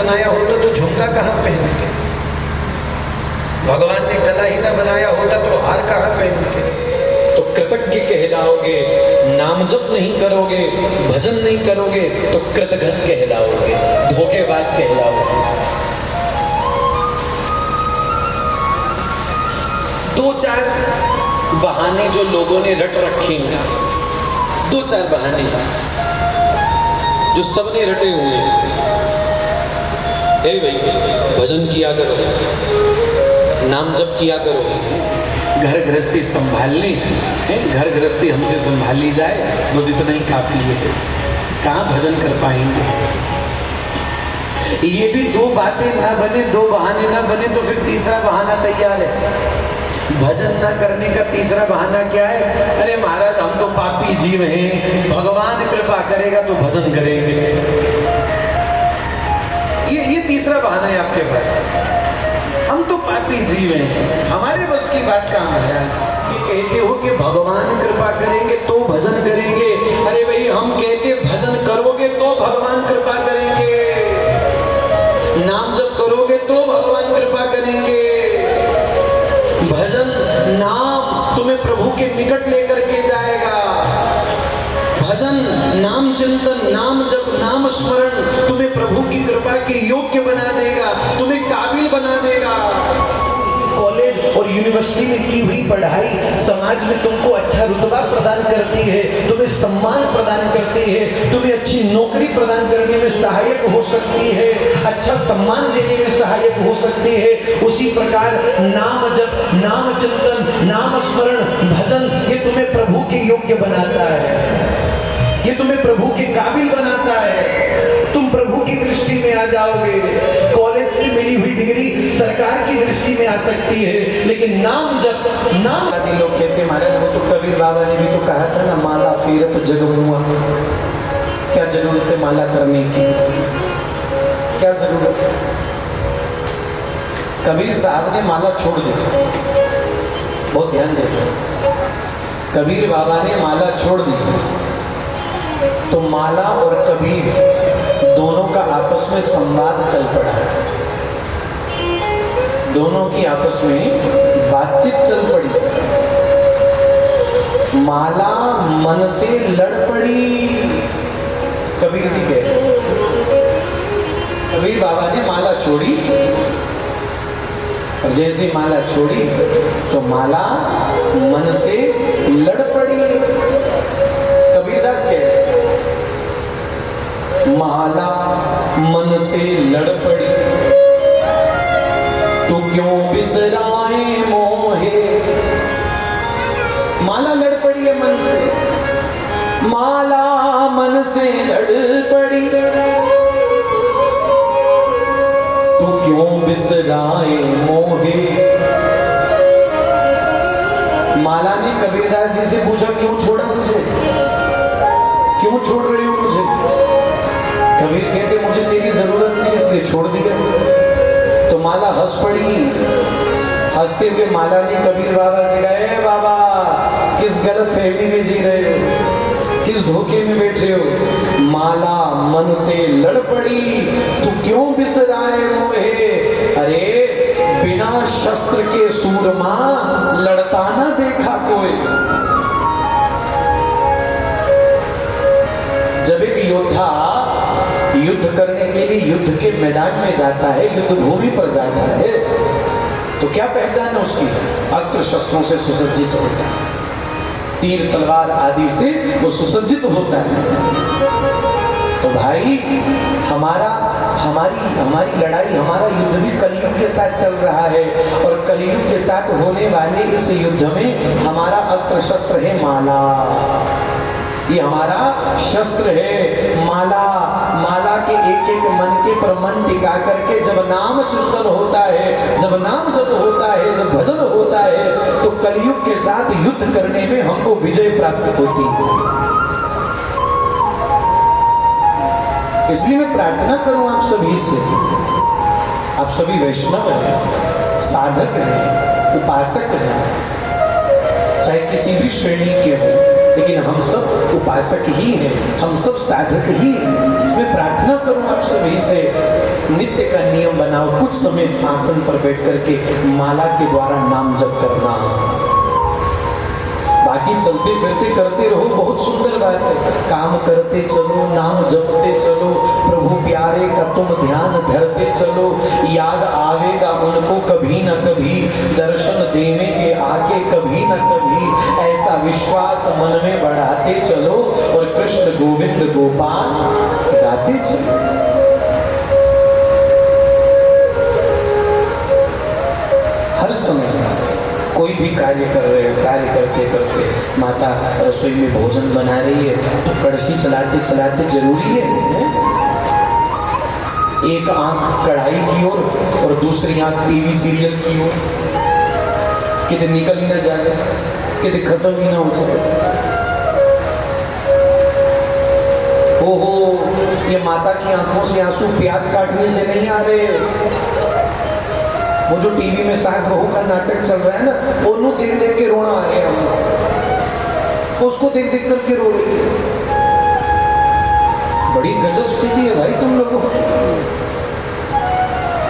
बनाया होता तो झुमका कहाँ पहनते, भगवान ने गला ही ना बनाया होता तो हार कहाँ पहनते। तो कृतज्ञ कहलाओगे, नाम जप नहीं करोगे, भजन नहीं करोगे तो कृतघ्न कहलाओगे, धोखेबाज कहलाओगे। दो चार बहाने जो लोगों ने रट रखे हैं, दो चार बहाने जो सबने रटे हुए हैं। ए भाई भजन किया करो, नाम जप किया करो, घर गृहस्थी संभालनी है, घर गृहस्थी हमसे संभाल ली जाए बस इतना ही काफी है। कहाँ भजन कर पाएंगे? ये भी दो बातें ना बने, दो बहाने ना बने तो फिर तीसरा बहाना तैयार है। भजन ना करने का तीसरा बहाना क्या है? अरे महाराज हम तो पापी जीव हैं, भगवान कृपा करेगा तो भजन करेंगे। ये तीसरा बहाना है आपके पास। हम तो पापी जीव हैं, हमारे बस की बात कहाँ है? ये कहते हो कि भगवान कृपा करेंगे तो भजन करेंगे। अरे भाई हम कहते भजन करोगे तो भगवान कृपा करेंगे, नाम जप करोगे तो भगवान कृपा करेंगे। भजन नाम तुम्हें प्रभु के निकट लेकर के जाएगा। भजन नाम चिंतन, नाम जप, नाम स्मरण तुम्हें प्रभु की कृपा के योग्य बना देगा, तुम्हें काबिल बना देगा। कॉलेज और यूनिवर्सिटी में की हुई पढ़ाई समाज में तुमको अच्छा रुतबा प्रदान करती है, तुम्हें सम्मान प्रदान करती है, तुम्हें अच्छी नौकरी प्रदान करने में सहायक हो सकती है, अच्छा सम्मान देने में सहायक हो सकती है। उसी प्रकार नाम जप, नाम चिंतन, नाम स्मरण, भजन ये तुम्हें प्रभु के योग्य बनाता है, ये तुम्हें प्रभु के काबिल बनाता है। तुम प्रभु की दृष्टि में आ जाओगे। कॉलेज से मिली हुई डिग्री सरकार की दृष्टि में आ सकती है, लेकिन नाम जब नाम लोग कहते महाराज वो तो कबीर बाबा ने भी तो कहा था ना, माला फेरत जगमुआ। क्या जरूरत है माला करने की? क्या जरूरत है? कबीर साहब ने माला छोड़ दी, बहुत ध्यान देते। कबीर बाबा ने माला छोड़ दी तो माला और कबीर दोनों का आपस में संवाद चल पड़ा, दोनों की आपस में बातचीत चल पड़ी। माला मन से लड़ पड़ी, कबीर जी कह रहे। कबीर बाबा ने माला छोड़ी और जैसे माला छोड़ी तो माला मन से लड़ पड़ी। कबीरदास कह रहे माला मन से लड़ पड़ी तो क्यों बिसराए मोहे। माला लड़ पड़ी है मन से, माला मन से लड़ पड़ी तो क्यों बिसराए मोहे। माला ने कबीरदास जी से पूछा क्यों छोड़ा मुझे, क्यों छोड़ रही हो मुझे? कबीर कहते मुझे तेरी जरूरत नहीं इसलिए छोड़ दिया। तो माला हंस पड़ी। हंसते हुए माला ने कबीर बाबा से कहा, बाबा किस गलत फहमी में जी रहे हो, किस धोखे में बैठे हो? माला मन से लड़ पड़ी तो क्यों बिसराए मोहे। अरे बिना शस्त्र के सूरमा लड़ता ना देखा कोई। जब एक योद्धा युद्ध करने के लिए युद्ध के मैदान में जाता है, युद्ध भूमि पर जाता है, तो क्या पहचान है उसकी? अस्त्र शस्त्रों से सुसज्जित होता है, तीर तलवार आदि से वो सुसज्जित होता है। तो भाई हमारी लड़ाई, हमारा युद्ध भी कलयुग के साथ चल रहा है और कलयुग के साथ होने वाले इस युद्ध में हमारा अस्त्र शस्त्र है माला। ये हमारा शस्त्र है माला। माला के एक एक मन के पर मन टिका करके जब नाम चिंतन होता है, जब नाम जप होता है, जब भजन होता है तो कलयुग के साथ युद्ध करने में हमको विजय प्राप्त होती है। इसलिए मैं प्रार्थना करूं आप सभी से, आप सभी वैष्णव हैं, साधक हैं, उपासक हैं, चाहे किसी भी श्रेणी के हो, लेकिन हम सब उपासक ही हैं, हम सब साधक ही हैं। मैं प्रार्थना करूं आप सभी से, नित्य का नियम बनाओ, कुछ समय आसन पर बैठ करके माला के द्वारा नाम जप करना। बाकी चलते फिरते करते रहो, बहुत सुंदर बात है। काम करते चलो, नाम जपते चलो, प्रभु प्यारे का तुम ध्यान धरते चलो, याद आवेगा उनको कभी न कभी, दर्शन देवेंगे आके कभी न कभी, ऐसा विश्वास मन में बढ़ाते चलो और कृष्ण गोविंद गोपाल गाते चलो। हर समय कोई भी कार्य कर रहे हो, कार्य करते करते माता रसोई में भोजन बना रही है तो कड़छी चलाते चलाते जरूरी है एक आंख कढ़ाई की ओर और दूसरी आंख टीवी सीरियल की ओर, कितने निकल ही ना जाए, कितने खत्म ही ना हो जाए। ओहो, ये माता की आंखों से आंसू प्याज काटने से नहीं आ रहे। वो जो टीवी में सास बहू का नाटक चल रहा है ना, ओनू देख देख के रोना आ गया, उसको देख देख करके रो रही है। बड़ी गजब स्थिति है भाई तुम लोगों की,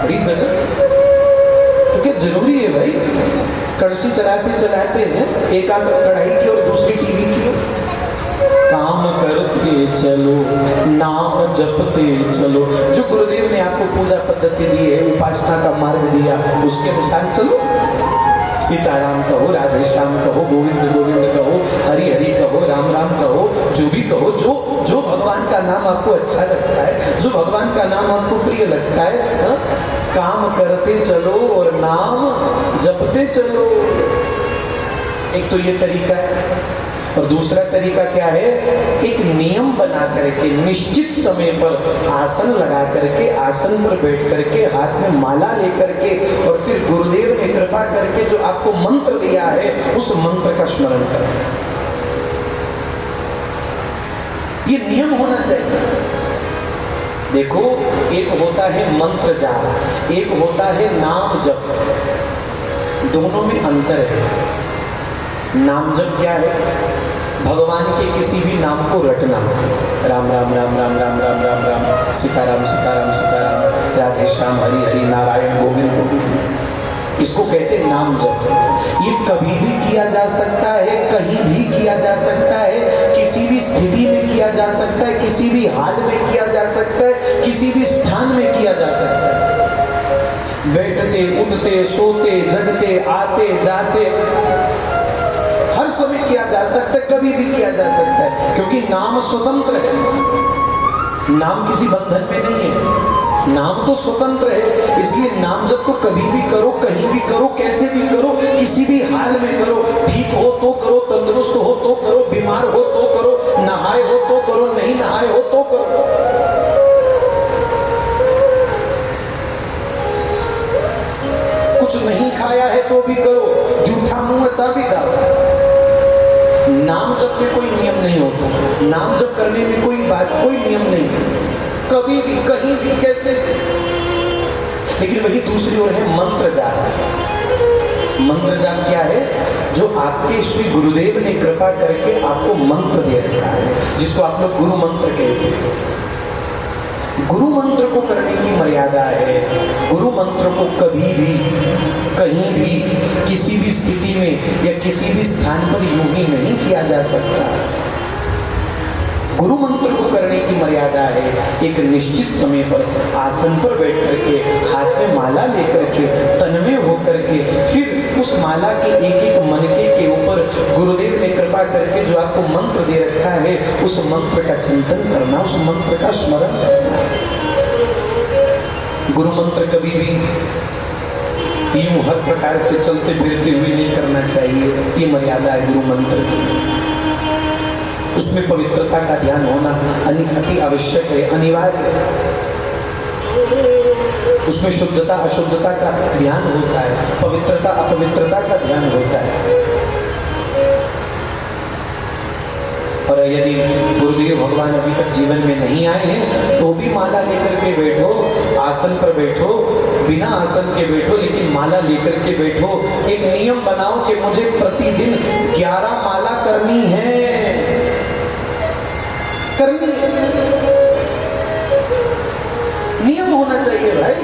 बड़ी गजब। तो क्या जरूरी है भाई, कड़छी चलाते चलाते हैं एक आंख कढ़ाई की और दूसरी टीवी की ओर, काम करते चलो, नाम जपते चलो। जो गुरुदेव ने आपको पूजा पद्धति दी है, उपासना का मार्ग दिया, उसके अनुसार चलो। सीताराम कहो, राधे श्याम कहो, गोविंद गोविंद कहो, हरि हरि कहो, राम राम कहो, जो भी कहो, जो भगवान का नाम आपको अच्छा लगता है, जो भगवान का नाम आपको प्रिय लगता है, हा? काम करते चलो और नाम जपते चलो। एक तो ये तरीका है। और दूसरा तरीका क्या है, एक नियम बना करके निश्चित समय पर आसन लगा करके, आसन पर बैठ करके, हाथ में माला लेकर के, और फिर गुरुदेव ने कृपा करके जो आपको मंत्र दिया है उस मंत्र का स्मरण करें। ये नियम होना चाहिए। देखो, एक होता है मंत्र जाप, एक होता है नाम जप, दोनों में अंतर है। नाम जप क्या है? भगवान के किसी भी नाम को रटना, राम राम राम राम राम राम राम राम, सीताराम सीताराम सीताराम, राधे श्याम हरि हरि, नारायण गोविंद गोविंद, इसको कहते हैं नाम जप। ये कभी भी किया जा सकता है, कहीं भी किया जा सकता है, किसी भी स्थिति में किया जा सकता है, किसी भी हाल में किया जा सकता है, किसी भी स्थान में किया जा सकता है। बैठते उठते सोते जगते आते जाते हर समय किया जा सकता है, कभी भी किया जा सकता है, क्योंकि नाम स्वतंत्र है। नाम किसी बंधन में नहीं है, नाम तो स्वतंत्र है। इसलिए नाम जब तो कभी भी करो, कहीं भी करो, कैसे भी करो, किसी भी हाल में करो। ठीक हो तो करो, तंदुरुस्त हो तो करो, बीमार हो तो करो, नहाए हो तो करो, नहीं नहाए हो तो करो। कुछ नहीं खाया है तो भी करो, जूठा मुंह तभी गाओ। नाम जप में कोई नियम नहीं होता, नाम जप करने में कोई नियम नहीं, कभी भी कहीं भी कैसे। लेकिन वही दूसरी ओर है मंत्र जाप। मंत्र जाप क्या है? जो आपके श्री गुरुदेव ने कृपा करके आपको मंत्र दे रखा है, जिसको आप लोग गुरु मंत्र कहते हैं। गुरु मंत्र को करने की मर्यादा है। गुरु मंत्र को कभी भी, कहीं भी, किसी भी स्थिति में या किसी भी स्थान पर यूं ही नहीं किया जा सकता। गुरु मंत्र को करने की मर्यादा है। एक निश्चित समय पर आसन पर बैठ करके, हाथ में माला लेकर के, तन्मय होकर के, फिर उस माला के एक एक मनके के ऊपर गुरुदेव ने कृपा करके जो आपको मंत्र दे रखा है, उस मंत्र का चिंतन करना, उस मंत्र का स्मरण करना। गुरु मंत्र कभी भी यूं हर प्रकार से चलते फिरते हुए नहीं करना चाहिए। ये मर्यादा है गुरु मंत्र की। उसमें पवित्रता का ध्यान होना अति आवश्यक है, अनिवार्य है। उसमें शुद्धता अशुद्धता का ध्यान होता है, पवित्रता अपवित्रता का ध्यान होता है। और यदि गुरुदेव भगवान अभी तक जीवन में नहीं आए हैं तो भी माला लेकर के बैठो, आसन पर बैठो, बिना आसन के बैठो, लेकिन माला लेकर के बैठो। एक नियम बनाओ कि मुझे प्रतिदिन 11 माला करनी है। करनी है। नियम होना चाहिए भाई।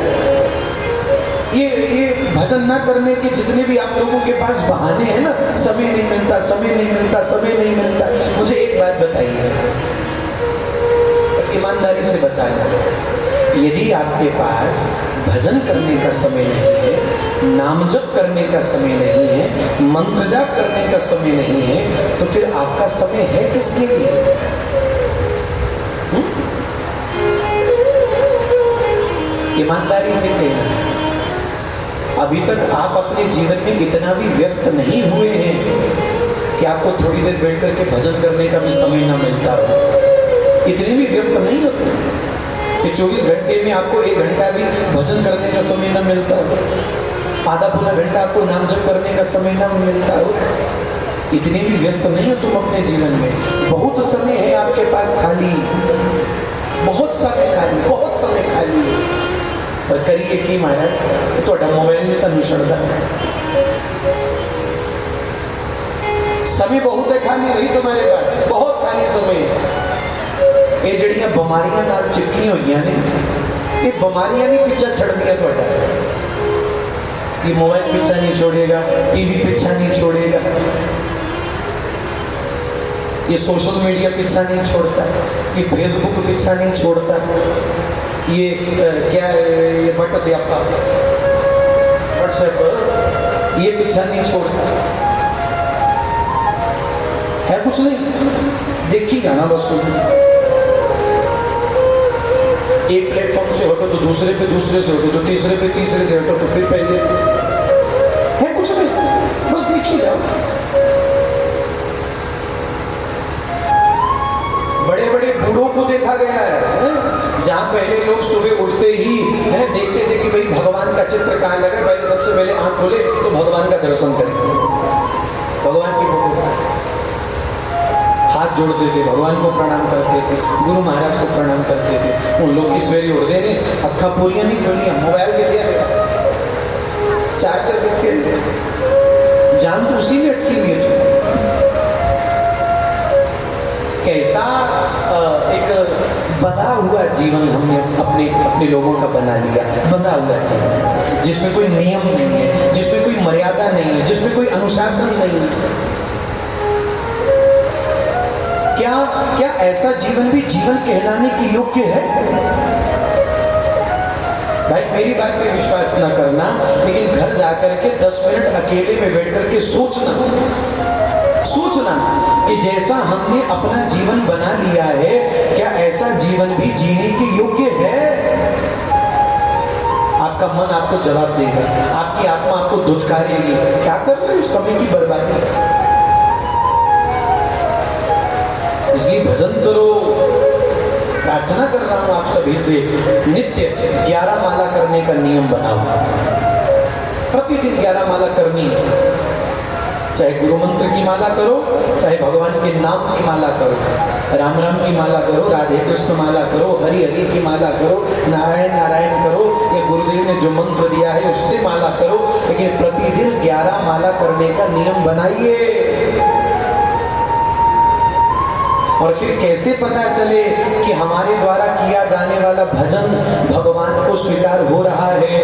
ये भजन ना करने के जितने भी आप लोगों के पास बहाने हैं ना, समय नहीं मिलता, समय नहीं मिलता, समय नहीं मिलता, मुझे एक बात बताइए, ईमानदारी से बताना, यदि आपके पास भजन करने का समय नहीं है, नाम जप करने का समय नहीं है, मंत्र जाप करने का समय नहीं है, तो फिर आपका समय है किसके लिए? ईमानदारी से कहना, अभी तक आप अपने जीवन में इतना भी व्यस्त नहीं हुए हैं कि आपको थोड़ी देर बैठ करके भजन करने का भी समय ना मिलता हो। इतने भी व्यस्त नहीं होते कि 24 घंटे में आपको 1 घंटा भी भजन करने का समय ना मिलता हो, आधा पौना घंटा आपको नाम जप करने का समय ना मिलता हो। इतने भी व्यस्त नहीं हो तुम अपने जीवन में। बहुत समय है आपके पास खाली, बहुत समय खाली, बहुत समय खाली। पर करिए कि महाराज थोड़ा मोबाइल में तो निशड़ता समय बहुत है खाली, रही तुम्हारे पास बहुत खाली समय है। ये जड़ियां बीमारियां नाल चिपकी हुई ने, ये बीमारियां नहीं पीछा छड़ दिया थोड़ा। ये मोबाइल पीछा नहीं छोड़ेगा, टीवी पीछा नहीं छोड़ेगा, ये सोशल मीडिया पीछा नहीं छोड़ता, ये फेसबुक पीछा नहीं छोड़ता, ये क्या ये बटस या आपका व्हाट्सएप ये पीछा नहीं छोड़ता है। कुछ नहीं, देखिएगा ना बस, एक प्लेटफॉर्म से हटो तो दूसरे पे, दूसरे से हटो तो तीसरे पे, तीसरे से हटो तो फिर पहले है। कुछ नहीं, बस देखिए जाओ। बड़े बड़े बूढ़ों को देखा गया है, जहाँ पहले लोग सुबह उठते ही है देखते थे कि भाई भगवान का चित्र कहाँ लगा, पहले सबसे पहले आंख खोले तो भगवान का दर्शन करें, भगवान की फोटो हाथ जोड़ते थे, भगवान को प्रणाम करते थे, गुरु महाराज को प्रणाम करते थे। उन लोग की सवेरे उठते ने अखा पूरियां नहीं खोलियां, मोबाइल के दिया, चार्जर बिच के जान तो उसी में अटकी हुई है। कैसा एक बंधा हुआ जीवन हमने अपने लोगों का बना लिया, बंधा हुआ जीवन जिसमें कोई नियम नहीं है, जिसमें कोई मर्यादा नहीं है, जिसमें कोई अनुशासन नहीं है। क्या ऐसा जीवन भी जीवन कहलाने के योग्य है? भाई मेरी बात पे विश्वास ना करना, लेकिन घर जाकर के 10 मिनट अकेले में बैठ करके सोचना कि जैसा हमने अपना जीवन बना लिया है, क्या ऐसा जीवन भी जीने के योग्य है? आपका मन आपको जवाब देगा, आपकी आत्मा आपको धुतकारेगी, क्या कर रहे हो समय की बर्बादी। इसलिए भजन करो। प्रार्थना कर रहा हूं आप सभी से, नित्य 11 माला करने का नियम बनाओ। प्रतिदिन 11 माला करनी है, चाहे गुरु मंत्र की माला करो, चाहे भगवान के नाम की माला करो, राम राम की माला करो, राधे कृष्ण माला करो, हरि हरि की माला करो, नारायण नारायण करो, या गुरुदेव ने जो मंत्र दिया है उससे माला करो, लेकिन प्रतिदिन 11 माला करने का नियम बनाइए। और फिर कैसे पता चले कि हमारे द्वारा किया जाने वाला भजन भगवान को स्वीकार हो रहा है?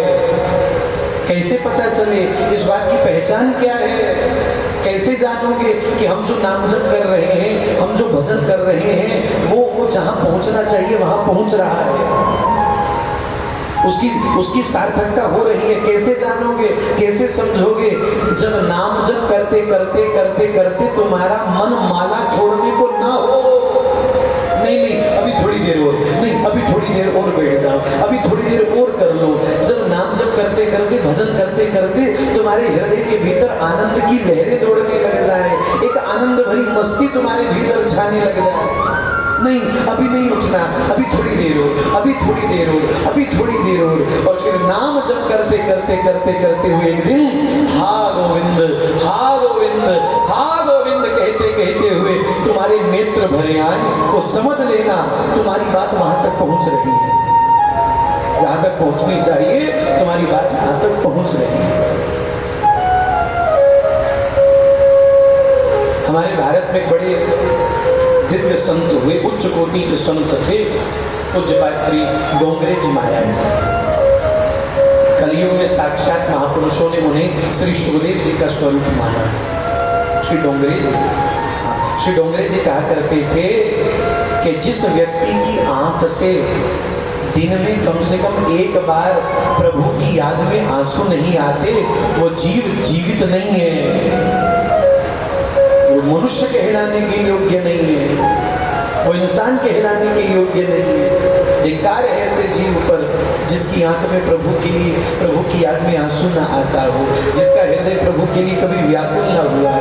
कैसे पता चले? इस बात की पहचान क्या है? कैसे जानोगे कि हम जो नाम जप कर रहे हैं, हम जो भजन कर रहे हैं, वो जहां पहुंचना चाहिए वहां पहुंच रहा है, उसकी सार्थकता हो रही है? कैसे जानोगे, कैसे समझोगे? जब नाम जप करते करते करते करते तुम्हारा मन माला छोड़ने को ना हो, नहीं अभी थोड़ी देर और, नहीं अभी थोड़ी देर और बैठ जाओ, अभी थोड़ी देर और कर लो। जब नाम जप करते करते भजन करते करते तुम्हारे हृदय के भीतर आनंद की लहरें दौड़ने लग जाए, एक आनंद भरी मस्ती तुम्हारे भीतर छाने लग जाए, नहीं अभी नहीं उठना, अभी थोड़ी देर और, अभी थोड़ी देर और, अभी थोड़ी देर और फिर नाम जप करते करते करते करते हुए एक दिन हा गोविंद हा गोविंद हा गोविंद कहते कहते हुए तुम्हारे नेत्र भरे आए, तो समझ लेना तुम्हारी बात वहां तक पहुंच रही है, जहां तक पहुंचनी चाहिए तुम्हारी बात वहां तक पहुंच रही है। हमारे भारत में बड़े दिव्य संत हुए, उच्च कोटि के संत थे पूज्यपाद श्री डोंगरे जी महाराज। कलयुग में साक्षात महापुरुषों ने उन्हें श्री सुखदेव जी का स्वरूप माना। श्री डोंगरे जी कहा करते थे कि जिस व्यक्ति की आंख से दिन में कम से कम एक बार प्रभु की याद में आंसू नहीं आते, वो जीव जीवित नहीं है, वो मनुष्य कहलाने के योग्य नहीं है, वो इंसान कहलाने के योग्य नहीं है। धिक्कार है ऐसे जीव पर जिसकी आंख में प्रभु की याद में आंसू ना आता हो, जिसका हृदय प्रभु के लिए कभी व्याकुल ना हुआ।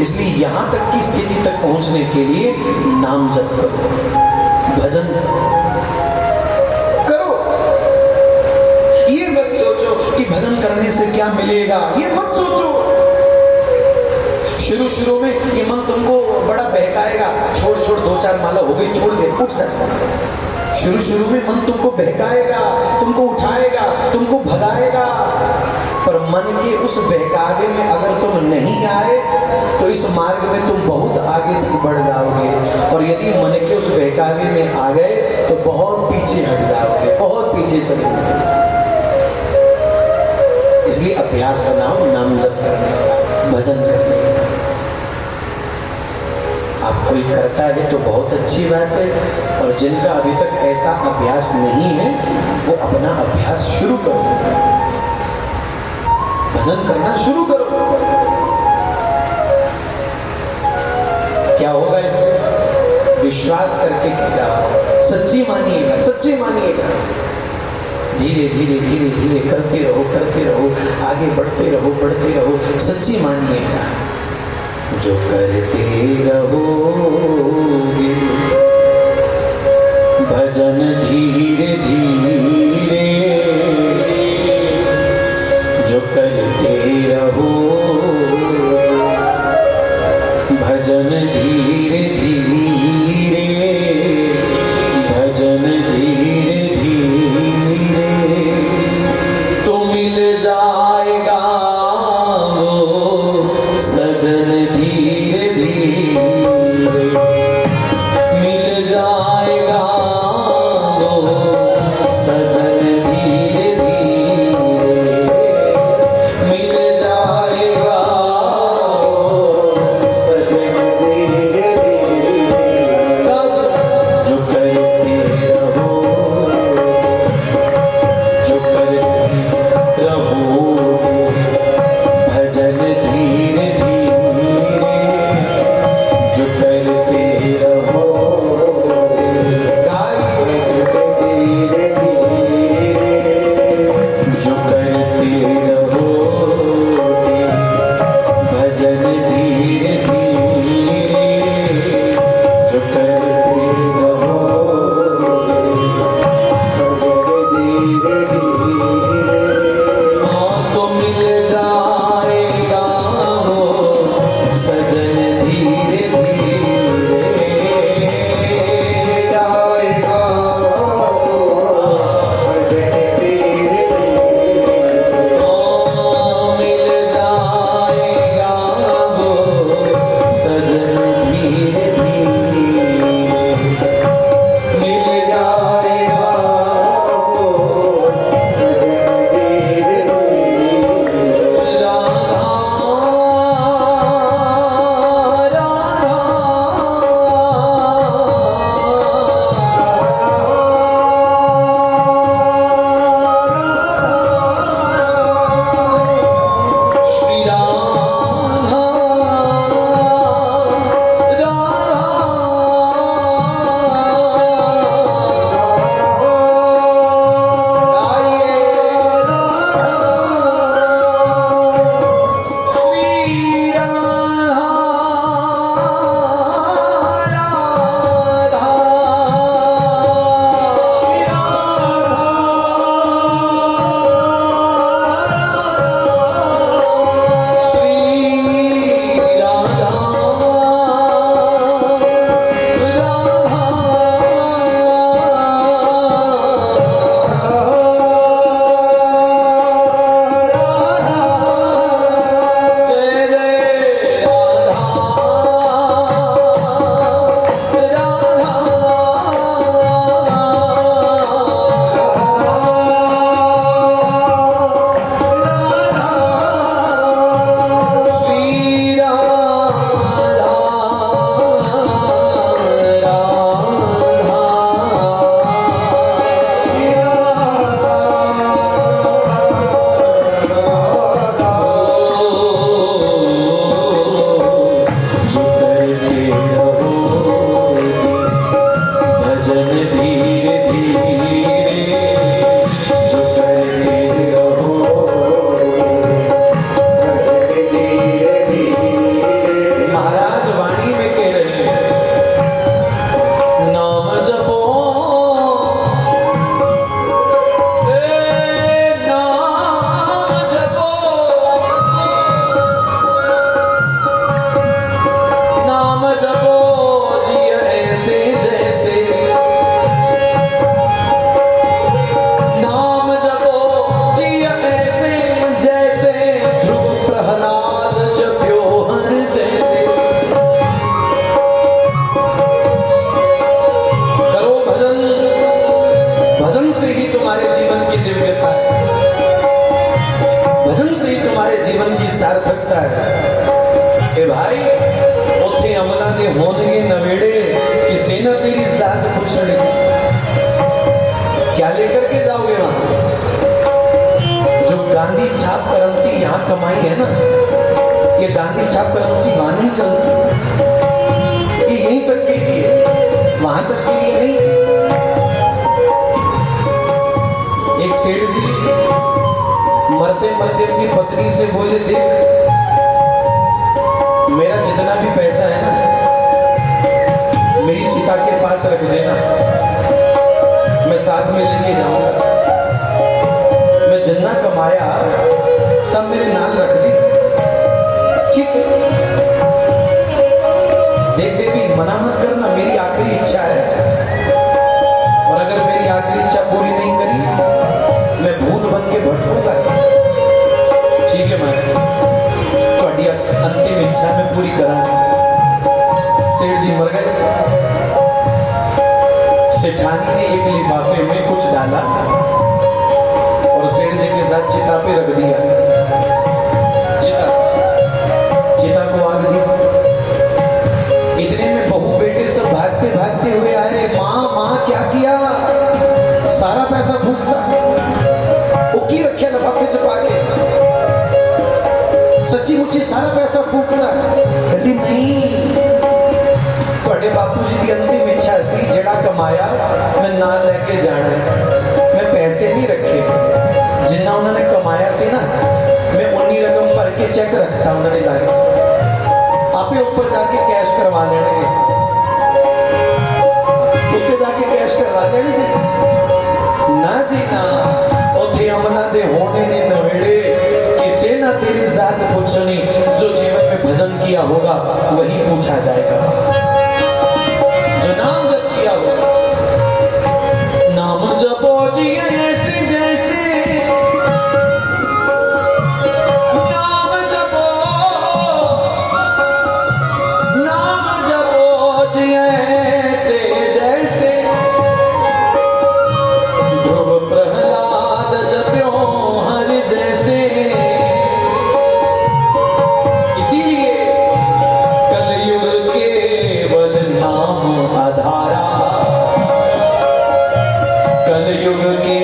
इसलिए यहां तक की स्थिति तक पहुंचने के लिए नाम जप करो, भजन करो। ये मत सोचो कि भजन करने से क्या मिलेगा, ये मत सोचो। शुरू में ये मन तुमको बड़ा बहकाएगा, छोड़ 2-4 माला हो गई, छोड़ दे, उठ जा। शुरू में मन तुमको बहकाएगा, तुमको उठाएगा, तुमको भगाएगा, पर मन के उस बहकावे में अगर तुम नहीं आए तो इस मार्ग में तुम बहुत आगे तक बढ़ जाओगे, और यदि मन के उस बहकावे में आ गए तो बहुत पीछे हट जाओगे, बहुत पीछे चले जाओगे। इसलिए अभ्यास बनाओ नाम जप करने का, भजन करने का। आप कोई करता है तो बहुत अच्छी बात है, और जिनका अभी तक ऐसा अभ्यास नहीं है वो अपना अभ्यास शुरू करो, भजन करना शुरू करो। क्या होगा इससे? विश्वास करके क्या होगा? सच्ची मानिएगा। धीरे करते रहो, आगे बढ़ते रहो, सच्ची मानिएगा। जो करते रहोगे भजन धीरे, जो करते रहो भजन धीरे, भजन धीरे तो मिल जाएगा वो सजन, मिल जाएगा वो भजन से ही तुम्हारे जीवन की दिव्यता है, भजन से ही तुम्हारे जीवन की सार्थकता है। ए भाई उथे अमला दे होणगे नवेड़े किसे न तेरी जात पुछड़ी, क्या लेकर के जाओगे वहां? जो गांधी छाप करेंसी यहां कमाई है ना, ये गांधी छाप करेंसी वहां नहीं चलती, ये यहीं तक के लिए, वहां तक के लिए नहीं। एक सेठ जी मरते मरते अपनी पत्नी से बोले, देख मेरा जितना भी पैसा है ना मेरी चिता के पास रख देना, मैं साथ में लेके जाऊंगा, मैं जितना कमाया सब मेरे नाम रख दी, ठीक है? देख देवी मना मत करना, मेरी आखिरी इच्छा है, और अगर मेरी आखिरी इच्छा पूरी नहीं करी मैं भूत बन के भटकूंगा, ठीक है? मैं ਤੁਹਾਡੀ अंतिम इच्छा में पूरी करांगा। सेठ जी मर गए, सेठानी ने एक लिफाफे में कुछ डाला और सेठ जी के साथ चिता पे रख दिया, चिता को आग दी। इतने में बहू बेटे सब भागते भागते हुए आए, माँ माँ क्या किया? सारा पैसा फूकता, उकी रखे लिफाफे छुपा के, सच्ची मुच्ची सारा पैसा फूकना? कहती नहीं, ਤੁਹਾਡੇ ਬਾਪੂ जी की अंतिम इच्छा सी ਜਿਹੜਾ कमाया मैं नाल लेके जाना, मैं पैसे नहीं रखे, जिन्ना उन्होंने कमाया सी ना मैं उन्नी रकम भर के चेक रखता उन्होंने लाके, आपे ऊपर जाके कैश करवा लेंगे, उत्ते जाके कैश करवा लेंगे ना जी ना। उथे अमला दे होने ने नवेड़े किसे ना तेरी जात पूछनी, जो जीवन में भजन किया होगा वही पूछा जाएगा, जो नाम जप किया होगा। नाम जपो जी ऐसे जैसे, नाम जपो जी ऐसे जैसे, ध्रुव प्रहलाद जप्यो हर जैसे। इसीलिए कलयुग केवल नाम आधारा, कलयुग के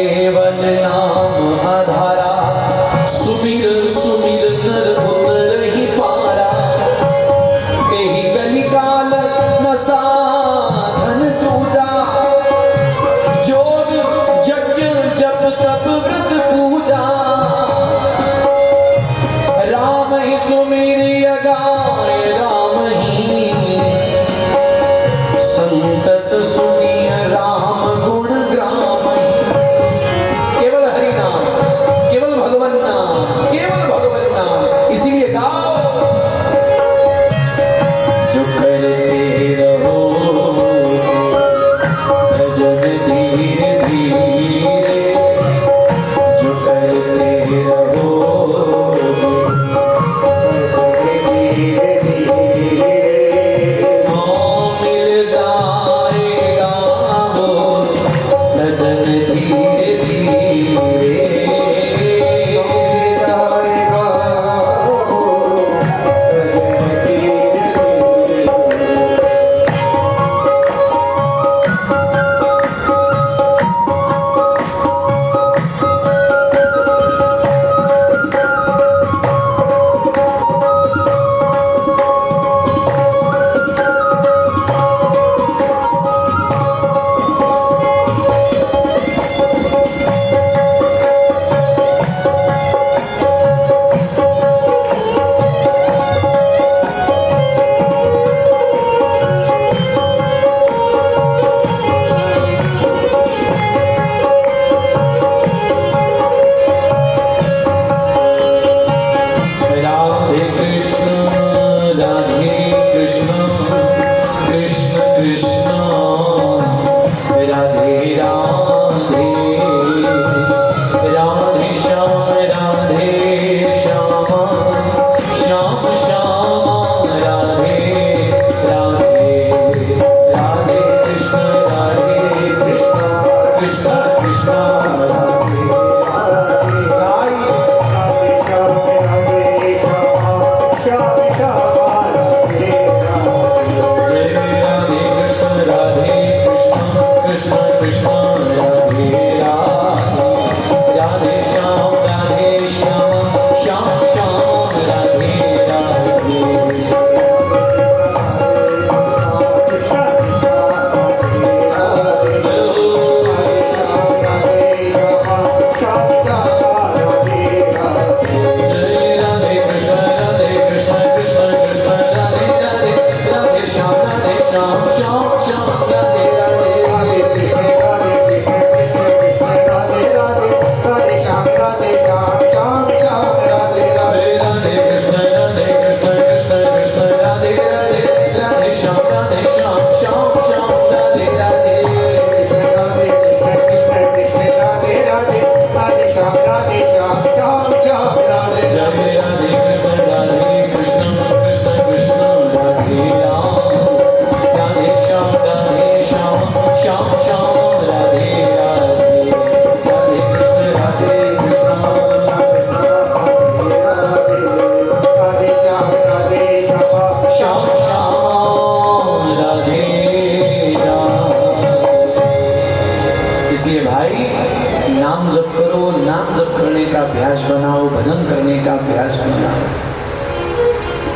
नाम जप करो, नाम जप करने का अभ्यास बनाओ, भजन करने का अभ्यास बनाओ।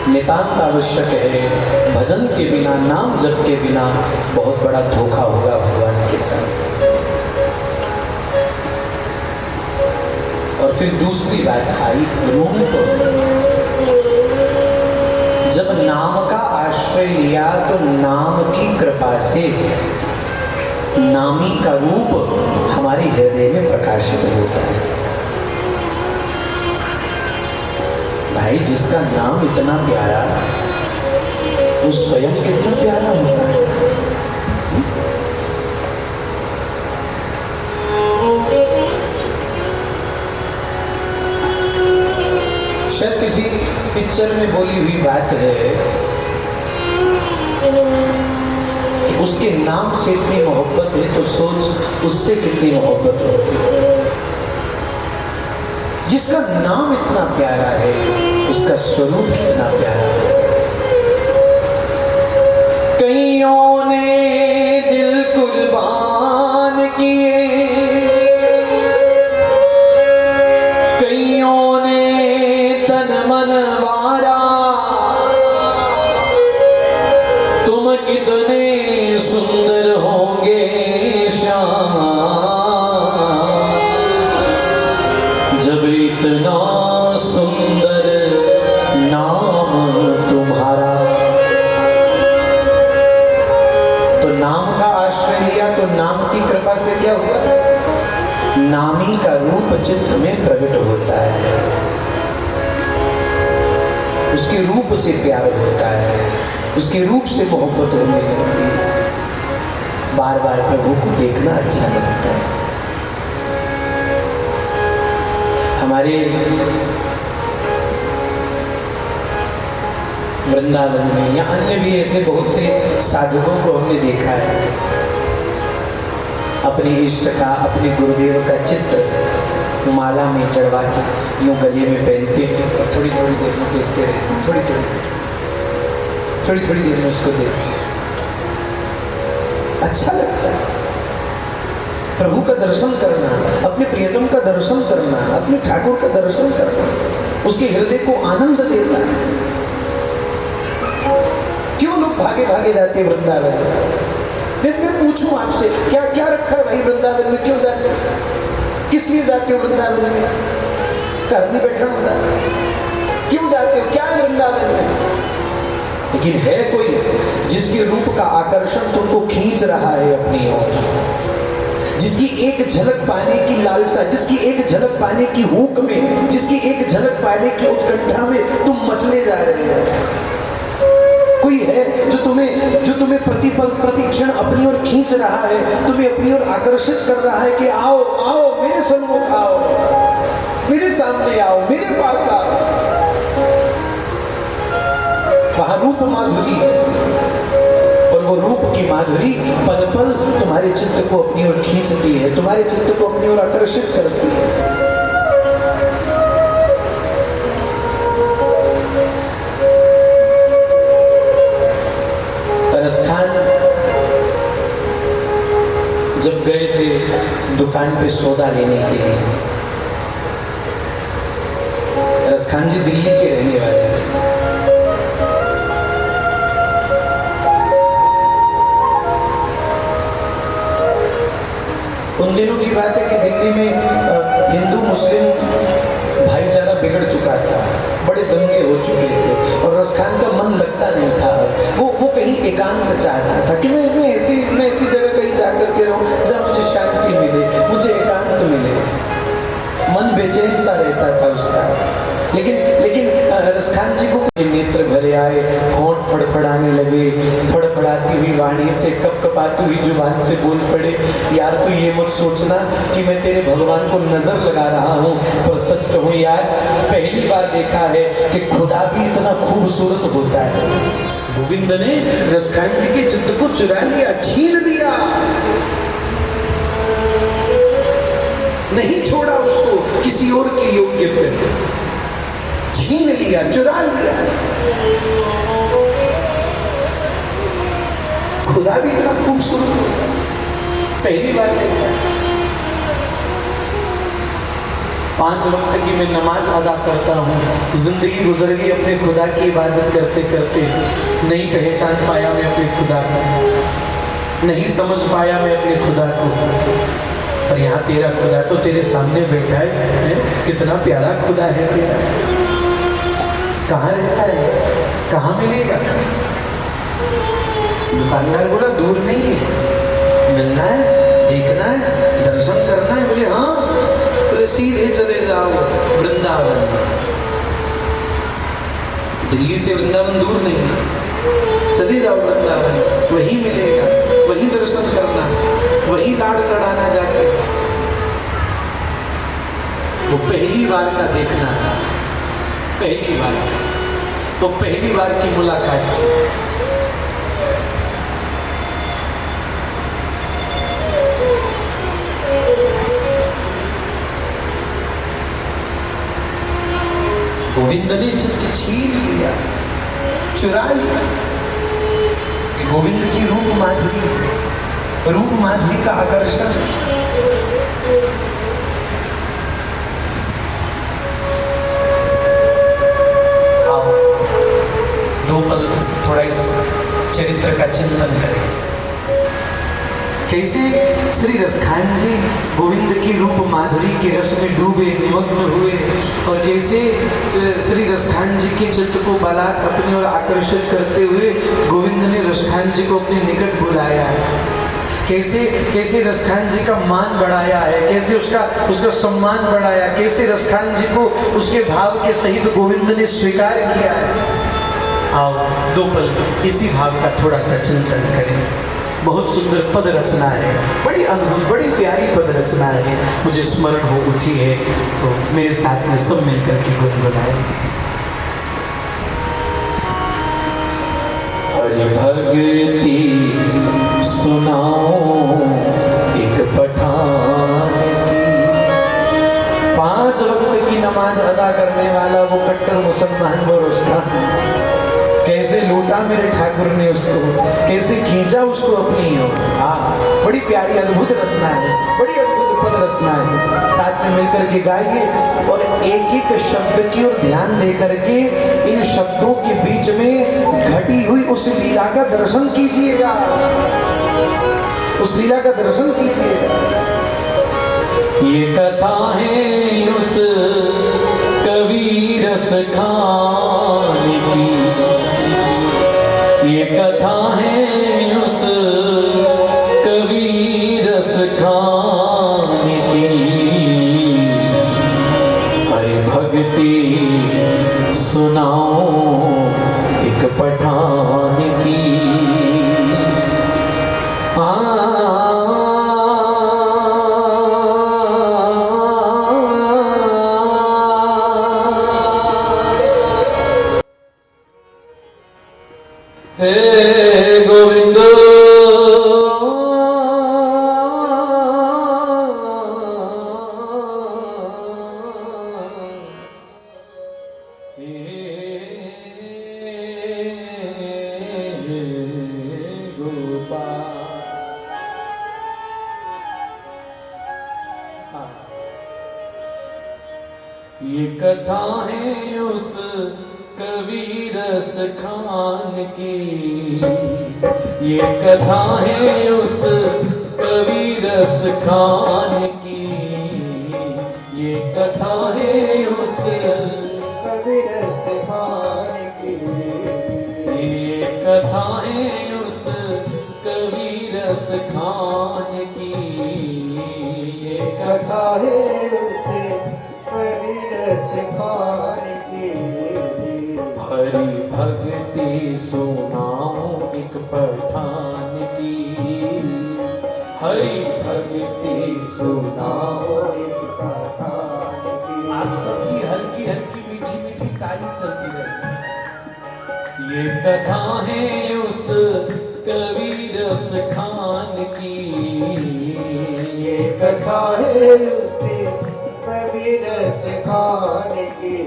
नितांत आवश्यक है। भजन के बिना, नाम जप के बिना बहुत बड़ा धोखा होगा भगवान के साथ। और फिर दूसरी बात आई रूप। जब नाम का आश्रय लिया तो नाम की कृपा से नामी का रूप हमारे हृदय में प्रकाशित होता है। भाई जिसका नाम इतना प्यारा, वो स्वयं कितना प्यारा होता है। शायद किसी पिक्चर में बोली हुई बात है कि उसके नाम से इतनी मोहब्बत है तो सोच उससे कितनी मोहब्बत होगी। जिसका नाम इतना प्यारा है उसका स्वरूप कितना प्यारा है। कईयों ने दिल कुर्बान किए, कईयों ने तन मन वारा, तुम कितने सुंदर होंगे श्याम जब इतना सुंदर नाम तुम्हारा। तो नाम का आश्रय लिया तो नाम की कृपा से क्या हुआ? नामी का रूप चित्त में प्रकट होता है, उसके रूप से प्यार होता है, उसके रूप से मोहब्बत होने लगती है। बार बार प्रभु को देखना अच्छा लगता है। हमारे वृंदावन में या अन्य भी ऐसे बहुत से साधकों को हमने देखा है, अपने इष्ट का, अपने गुरुदेव का चित्र माला में चढ़वा के यूं गले में पहनते और थोड़ी थोड़ी देर में देखते रहते, थोड़ी थोड़ी देर में उसको देखते। अच्छा लगता है प्रभु का दर्शन करना, अपने प्रियतम का दर्शन करना, अपने ठाकुर का दर्शन करना, उसके हृदय को आनंद देता है। क्यों लोग भागे भागे जाते वृंदावन? मैं पूछूं आपसे, क्या क्या रखा है भाई वृंदावन में? क्यों जाते? किस लिए जाते हो वृंदावन में? घर में बैठना होता है? क्यों जाते हो? क्या है वृंदावन में? लेकिन है कोई जिसके रूप का आकर्षण तुमको खींच रहा है अपनी ओर, जिसकी एक झलक पाने की लालसा, जिसकी एक झलक पाने की हुक में, जिसकी एक झलक पाने की उत्कंठा में तुम मचले जा रहे हो। कोई है जो तुम्हें प्रतिपल प्रतिक्षण अपनी ओर खींच रहा है, तुम्हें अपनी ओर आकर्षित कर रहा है कि आओ आओ मेरे सन्मुख आओ, मेरे सामने आओ, मेरे पास आओ। वहां रूप माधुरी है और वो रूप की माधुरी पल पल तुम्हारे चित्त को अपनी ओर खींचती है, तुम्हारे चित्त को अपनी ओर आकर्षित करती है। राजस्थान जब गए थे दुकान पे सौदा लेने के लिए, राजस्थान जी दिल्ली के रहने वाले थे। उन दिनों की बात है कि दिल्ली में हिंदू मुस्लिम भाईचारा बिगड़ चुका था, बड़े दंगे हो चुके थे और राजस्थान का मन लगता नहीं था। वो कहीं एकांत चाहता था कि मैं ऐसी जगह कहीं जाकर के रहूं जहाँ मुझे शांति मिले, मुझे एकांत मिले। मन बेचैन सा रहता था उसका। लेकिन राजस्थान जी को नेत्र भरे आए, होंठ फड़फड़ाने लगे, फड़फड़ाती हुई वाणी से, कपकपाती हुई जुबान से बोल पड़े, यार तू ये मत सोचना कि मैं तेरे भगवान को नजर लगा रहा हूँ, पर सच कहूँ यार पहली बार देखा है कि खुदा भी इतना खूबसूरत होता है। गोविंद ने राजस्थान जी के चित्त को चुरा लिया, छीन लिया, नहीं छोड़ा उसको किसी और के योग्य पे, छीन लिया, चुरा लिया। खुदा भी इतना खूबसूरत, पहली बार देखा। 5 वक्त की मैं नमाज अदा करता हूँ, जिंदगी गुजर गई अपने खुदा की इबादत करते करते, नहीं पहचान पाया मैं अपने खुदा को, नहीं समझ पाया मैं अपने खुदा को। पर यहाँ तेरा खुदा तो तेरे सामने बैठा है, कितना प्यारा खुदा है तेरा। कहाँ रहता है, कहाँ मिलेगा? दुकानदार बोला दूर नहीं है, मिलना है, देखना है, दर्शन करना है। बोले हाँ, बोले सीधे चले जाओ वृंदावन। दिल्ली से वृंदावन दूर नहीं है, चले जाओ वृंदावन, वही मिलेगा, वही दर्शन करना, वही दाढ़ कढ़ाना जाके। वो पहली बार का देखना था, पहली बार का, तो पहली बार की मुलाकात थी। गोविंद ने चित्त छीन लिया, चुरा लिया। गोविंद की रूप माधुरी का आकर्षण। आओ 2 पल थोड़ा इस चरित्र का चिंतन करें। कैसे श्री रसखान जी गोविंद की रूप माधुरी के रस में डूबे, निमग्न हुए, और कैसे श्री रसखान जी के चित्त को बलात् अपनी ओर आकर्षित करते हुए गोविंद ने रसखान जी को अपने निकट बुलाया है। कैसे रसखान जी का मान बढ़ाया है, कैसे उसका सम्मान बढ़ाया, कैसे रसखान जी को उसके भाव के सहित गोविंद ने स्वीकार किया है। आओ 2 पल इसी भाव का थोड़ा सा चिंतन करें। बहुत सुंदर पद रचना है, बड़ी अद्भुत, बड़ी प्यारी पद रचना है, मुझे स्मरण हो उठी है, तो मेरे साथ में सब मिलकर के गुनगुनाए। हरि भक्ति सुनाओ एक पठान की। 5 वक्त की नमाज अदा करने वाला वो कट्टर मुसलमान, वो रुस्ताम, कैसे लूटा मेरे ठाकुर ने उसको, कैसे खींचा उसको अपनी ओर। हाँ, बड़ी प्यारी अद्भुत रचना है, बड़ी अद्भुत पद रचना है। साथ में मिलकर के गाइए और एक एक शब्द की ओर ध्यान दे करके इन शब्दों के बीच में घटी हुई उस लीला का दर्शन कीजिएगा, उस लीला का दर्शन कीजिएगा। ये कथा है उस कवि रसखान की, ये कथा है उस कवि रसखान की। हरि भक्ति सुनाओ एक पठान की। हे गोविंद ये कथा है उस कवि रसखान की, ये कथा है उस कवि रसखान की, ये कथा है उस कवि रसखान की, ये कथा है उस कवि रसखान की, ये कथा है उस कवि रसखान की। हरि भक्ति सुनाओ एक पठान की, हरि भक्ति सुनाओ एक पठान की। आप सबकी हल्की हल्की मीठी मीठी ताली चलती रहे। ये कथा है उस कवि रसखान की, ये कथा है उस कवि रसखान की।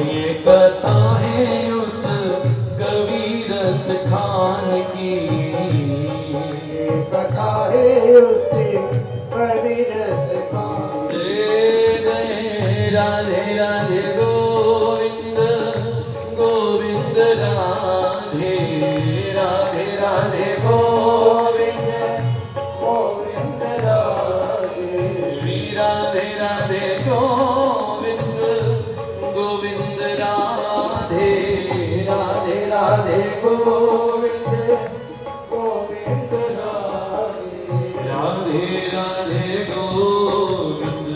ये कथा है उस कवि रसखान की, ये कथा है उस कवि रसखान की। राधे राधे गोविंद गोविंद राधे राधे राधे गोविंद गोविंद राधे श्री राधे राधे गोविंद गोविंद राधे राधे राधे गोविंद गोविंद राधे राधे राधे गोविंद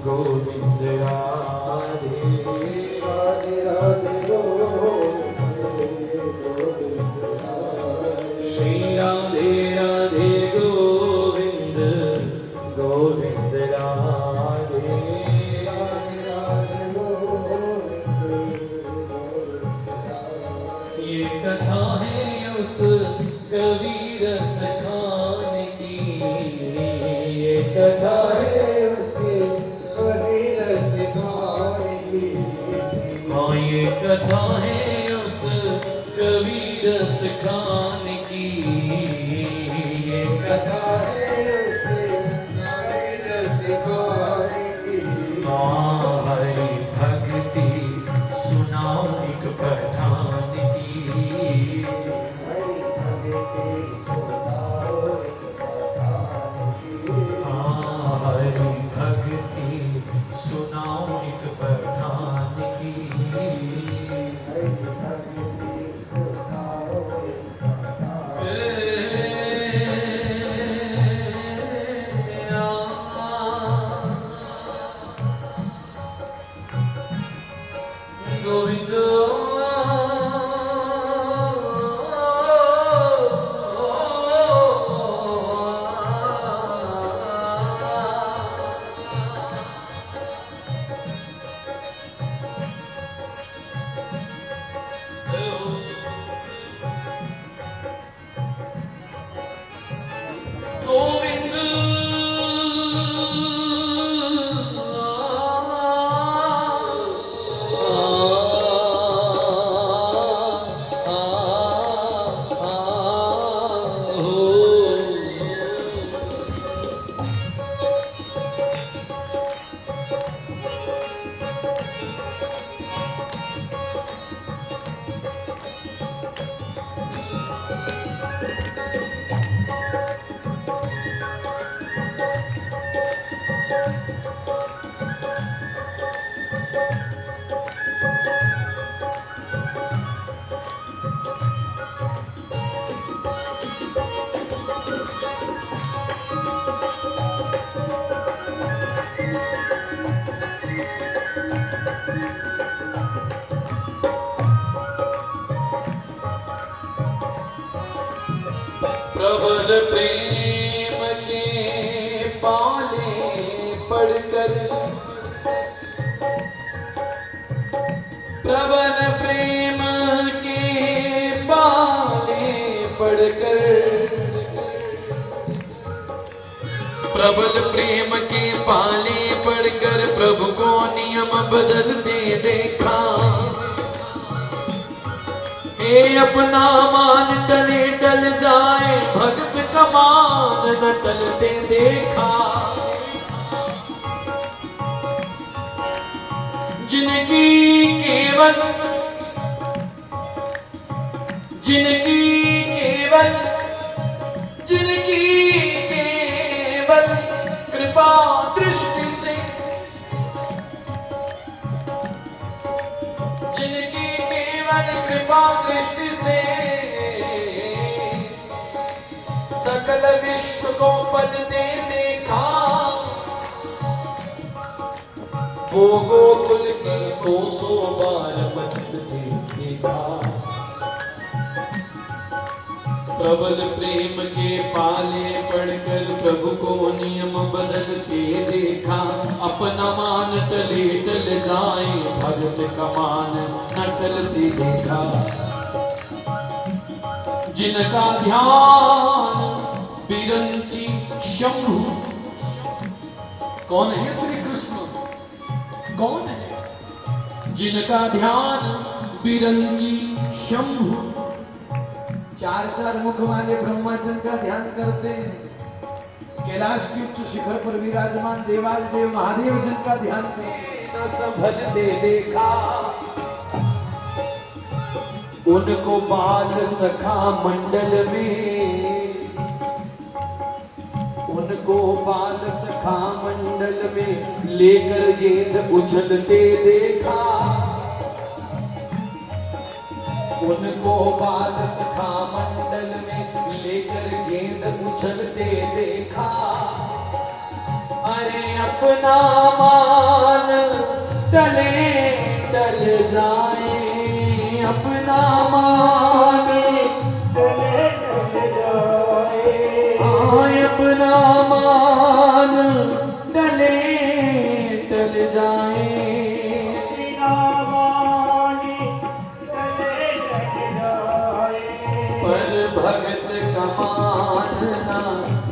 गोविंद राधे राधे राधे गोविंद श्री राधे राधे गोविंद गोविंद राधे राधे राधे गोविंद ये कथा है उस कवि रस खान की ये कथा है ये कथा है उस कवि रस खान की ये कथा है उस कवि रस खान की हाँ हरि भक्ति सुनाओ एक पठान की हरि भक्ति सुनाओ एक पठान की हाँ हरि भक्ति सुनाओ एक पठान की प्रबल प्रेम के पाले पढ़कर प्रबल प्रेम के पाले पढ़कर प्रबल प्रेम के पाले पढ़कर प्रभु को नियम बदलते देखा ये अपना मान टले टल जाए भगत का मान न टलते देखा जिनकी केवल कृपा दृष्टि से जिनकी केवल कृपा दृष्टि से सकल विश्व को पलते देखा वो गोकुल की सौ बार बचते देखा प्रबल प्रेम के पाले पढ़कर प्रभु को नियम बदलते देखा अपना मान टले टल जाए भगत का मान न टलते देखा जिनका ध्यान बिरंची शंभु कौन है श्री कृष्ण कौन है जिनका ध्यान बिरंची शंभु चार मुख वाले ब्रह्माचंद का ध्यान करते हैं कैलाश के उच्च शिखर पर विराजमान देवाल देव महादेव जन का ध्यान करते हैं न संभलते देखा, उनको बाल सखा मंडल में, उनको बाल सखा मंडल में लेकर गेंद उछलते देखा, उनको बाल सखा मंडल में लेकर गेंद उछलते देखा। अरे अपना मान टले टल जाए, अपना मान टले टल जाए, अपना मान टले टल जाए, पर भगत कमान ना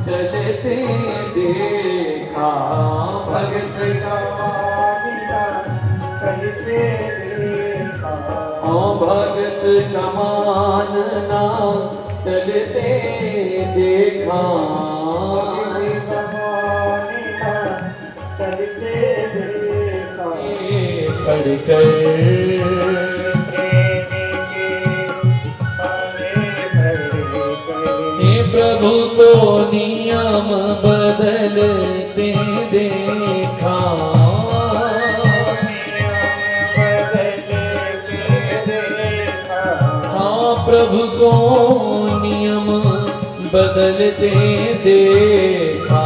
टलते देखा, भगत कमान ना टलते देखा, भगत कमान ना टलते देखा, टलते देखा। पढ़कर प्रभु को नियम बदलते देखा, हाँ प्रभु को नियम बदलते देखा,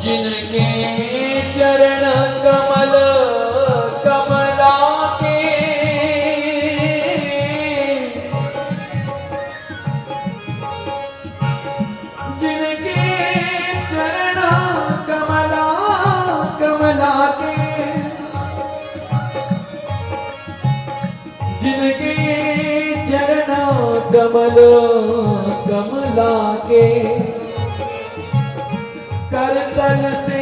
जिनके चरण कमल कमला के, जिनके चरण कमला कमला के, जिनके चरण कमल कमला के, करतल से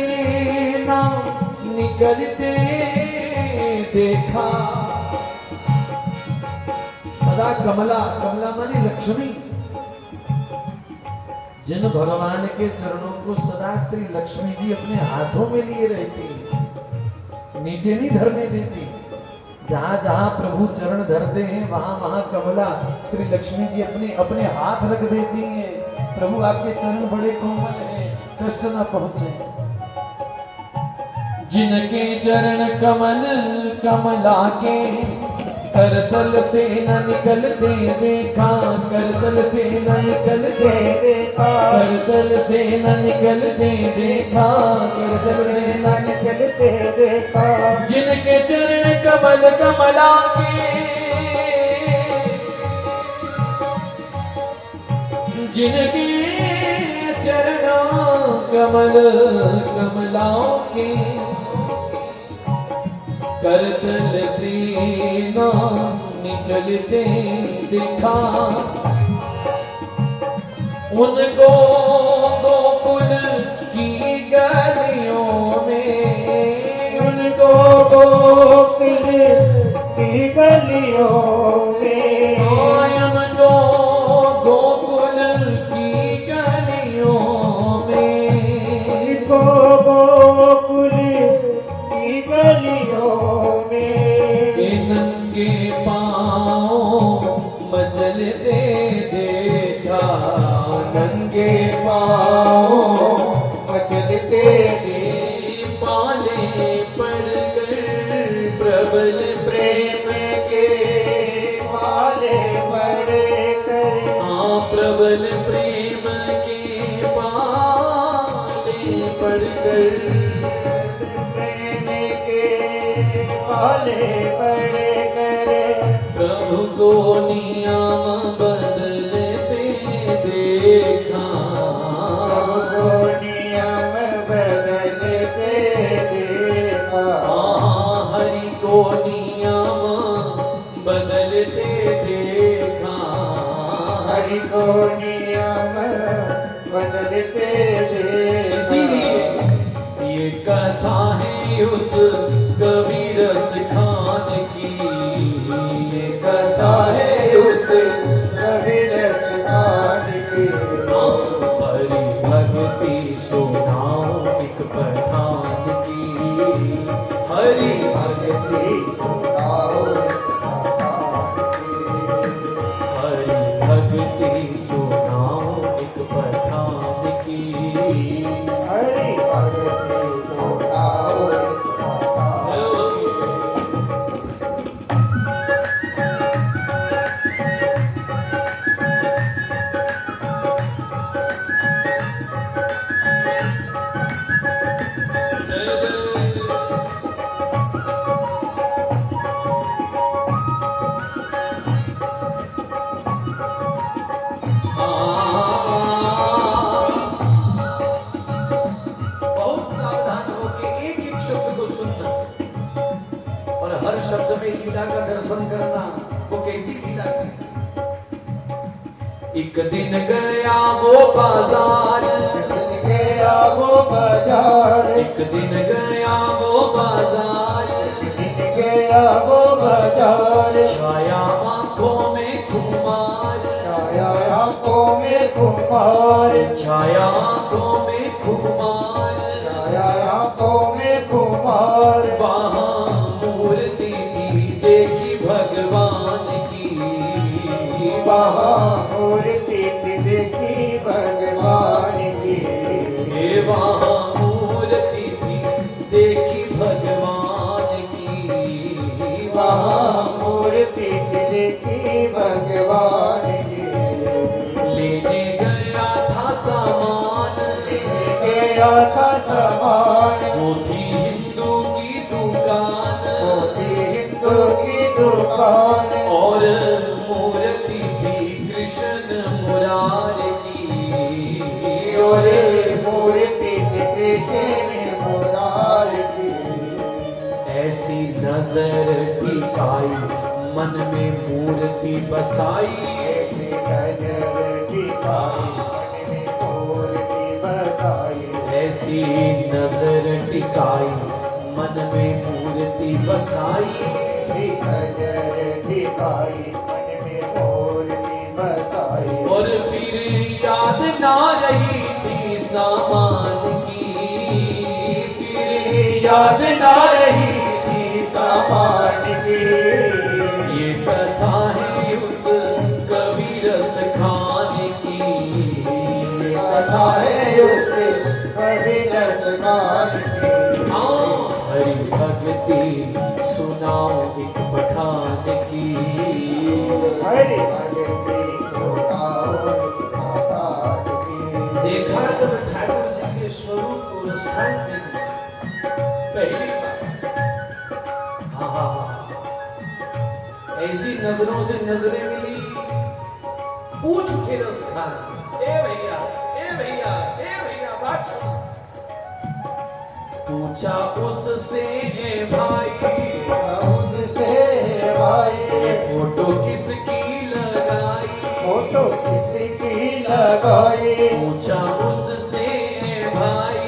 ना निकलते देखा। सदा कमला, कमला माने लक्ष्मी, जिन भगवान के चरणों को सदा श्री लक्ष्मी जी अपने हाथों में लिए रहती, नीचे नहीं धरने देती। जहां जहां प्रभु चरण धरते हैं वहां वहां कमला श्री लक्ष्मी जी अपने अपने हाथ रख देती हैं। प्रभु आपके चरण बड़े कोमल हैं, कष्ट न पहुंचे। जिनके चरण कमल कमला के, करतल से न निकलते देखा, करतल से न निकलते देखा, करतल से न निकलते देखा, करतल से न निकलते देखा। जिनके चरण कमल कमला के, जिनके चरण कमल कमलाओं के, करतल से न निकलते देखा। उनको गोकुल की गलियों में, उनको गोकुल की गलियों में, उनको गोकुल की गलियों में, उनको गोकुल की गलियों में, नंगे पाँव मचलते देखा, नंगे पाँव मचलते पाले पड़कर प्रबल प्रेम के, पाले पड़कर, हाँ प्रबल प्रेम के पाले पड़कर, प्रेम के पाले पड़कर, प्रभु को नियम बदलते देखा, प्रभु को नियम बदलते देखा, हरि को नियम बदलते देखा, हरि को नियम बदलते देखा। इसीलिए ये कथा है उस कबीरस खान की, ये कथा है उस कबीरस खान की। भक्ति सुनाओ हरि भक्ति सुनाओ एक पठान की। हरि भक्ति सुनाओ बहुत सावधान होके एक एक शब्द को सुनना और हर शब्द में लीला का दर्शन करना। वो कैसी लीला थी? एक दिन गया वो बाजार, गया वो बाजार, एक दिन गया वो बाजार, गया वो बाजार, छाया आंखों में खुमार, छाया आंखों में खुमार, छाया आंखों में खुमार, छाया आंखों में खुमार, वहां मूर्ति थी देखी भगवान की, वहाँ मूर्ति थी देखी भगवान की, हे वहां मूर्ति थी देखी भगवान की, वहाँ मूर्ति थी देखी भगवान की, लेने गया था सामान, गया था सामान, वो थी हिंदू की दुकान, वो थी हिंदू की दुकान, और मूर्ति थी कृष्ण मुरारी की, और मूर्ति थी कृष्ण मुरारी की, ऐसी नजर टिकाई मन में मूर्ति बसाई, ऐसी नजर टिकाई मन में मूर्ति बसाई, ऐसी नजर टिकाई मन में मूर्ति बसाई, ऐसी नजर टिकाई मन में मूर्ति बसाई, और फिर याद ना रही थी सामान की, फिर याद ना रही थी सामान की, ये कथा है उस कवि रस खान की, कथा है उसे कभी रसगान की, हरि भक्ति सुनाओ एक पठान की, हरि भक्ति सुनाओ पठान की। देखा जब ठाकुर जी के स्वरूप को रसखान जी ने पहली बार, ऐसी नजरों से नजरें मिली, पूछ उठे रसखान, ए भैया ए भैया ए भैया बात सुनो। पूछा उससे भाई, उससे भाई, ये फोटो किसकी लगाई, फोटो किसकी लगाई, पूछा उससे भाई,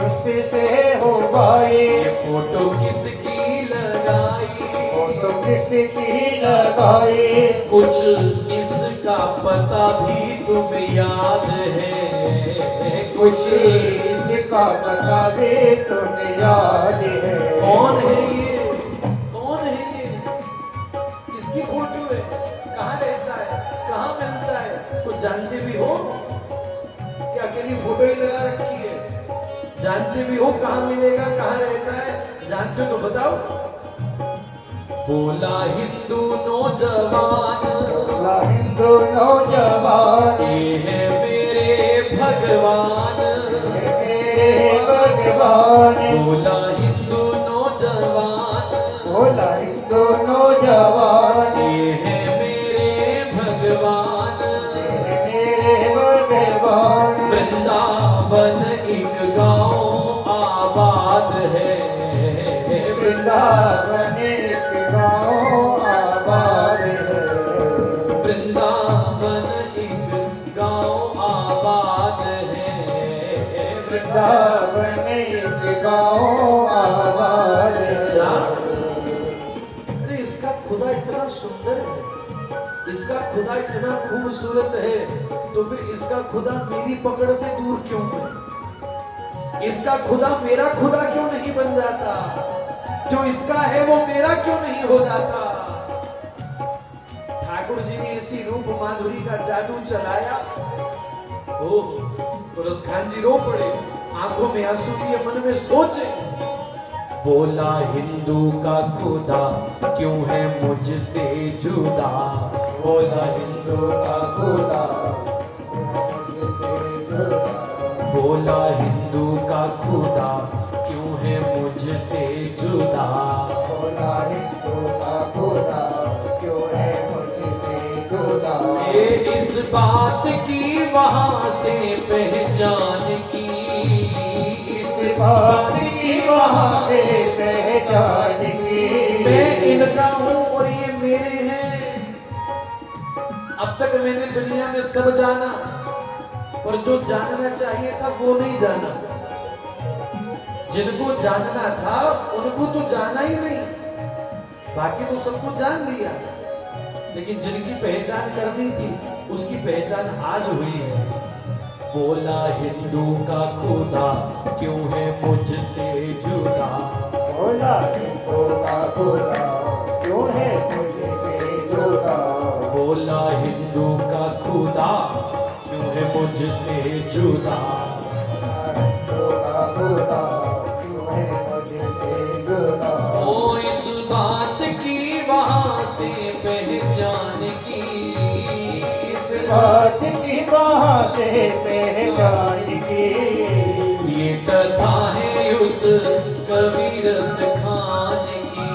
उससे हो भाई, ये फोटो किसकी लगाई, फोटो किसकी लगाई, कुछ इसका पता भी तुम्हें याद है, कुछ इसका पता भी तुम्हें याद है। कौन है ये, कौन है ये, किसकी फोटो है, कहाँ रहता है, कहाँ मिलता है, कुछ जानते भी हो कि अकेली फोटो ही लगा रखी है? जानते भी हो कहाँ मिलेगा, कहाँ रहता है? जानते तो बताओ। बोला हिंदू नौजवान, बोला हिंदू नौजवान, ये है मेरे भगवान, मेरे भगवान, बोला हिंदू नौजवान, बोला हिंदू नौजवान, ये है मेरे भगवान, मेरे भगवान, वृंदावन एक गांव आबाद है, वृंदावन एक गाँव आबाद है, वृंदावन एक गांव आबाद है, वृंदावन एक गाँव आबाद अच्छा, है। अरे इसका खुदा इतना सुंदर है, इसका खुदा इतना खूबसूरत है, तो फिर इसका खुदा मेरी पकड़ से दूर क्यों है? इसका खुदा मेरा खुदा क्यों नहीं बन जाता? जो इसका है वो मेरा क्यों नहीं हो जाता। ठाकुर जी ने ऐसी रूप माधुरी का जादू चलाया, ओ तुरस खान जी रो पड़े, आंखों में आंसू लिए, मन में सोचे, बोला हिंदू का खुदा क्यों है मुझसे जुदा, बोला हिंदू का खुदा, बोला हिंदू का खुदा क्यों है मुझसे जुदा, बोला हिंदू का खुदा क्यों है मुझसे जुदा। ये इस बात की वहां से पहचान की, इस बात की वहाँ से पहचान की, मैं इनका हूं और ये मेरे हैं। अब तक मैंने दुनिया में सब जाना, पर जो जानना चाहिए था वो नहीं जाना। जिनको जानना था उनको तो जाना ही नहीं, बाकी तो सबको जान लिया। लेकिन जिनकी पहचान करनी थी उसकी पहचान आज हुई है। बोला हिंदू का खुदा क्यों है मुझसे जुदा, बोला हिंदू का खुदा क्यों है मुझसे जुदा। बोला हिंदू का खुदा क्यों है मुझसे जुदा। हिंदू का खुदा क्यों है मुझसे जुदा। ओ इस बात की वहां से पहचान की, इस बात की वहाँ से पहचान की, ये कथा है उस कबीरस खान की,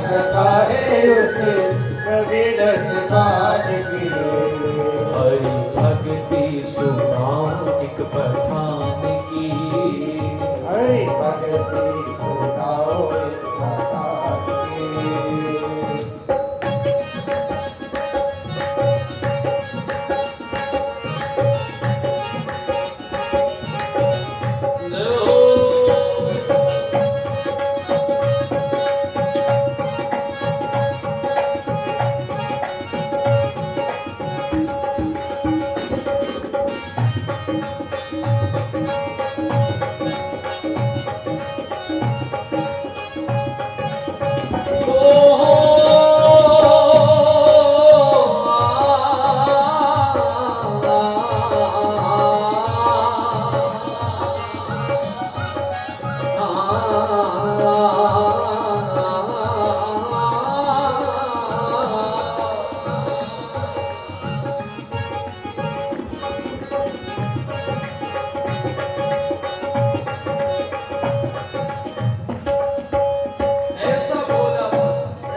कथा है उस कबीरस खान की। हरि भक्ति सुनाओ एक पठान की, हरि भक्ति सुनाओ इस पठान की। ऐसा बोला,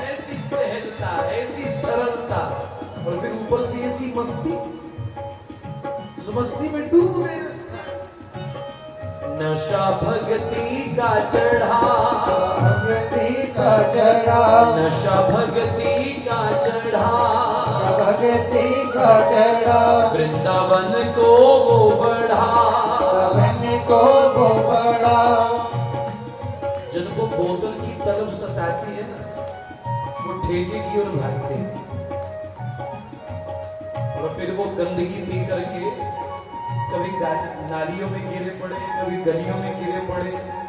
ऐसी सहजता, ऐसी सरलता, और फिर ऊपर से ऐसी मस्ती, उस मस्ती में डूब गए। नशा भक्ति का चढ़ा, भक्ति का चढ़ा, नशा भक्ति का चढ़ा, भक्ति का चढ़ा, वृंदावन को वो बढ़ा, वृंदावन को वो बढ़ा। जिनको बोतल की तलब सताती है ना, वो ठेके की ओर भागते हैं, और फिर वो गंदगी पी करके कभी नालियों में गिरे पड़े, कभी गलियों में गिरे पड़े,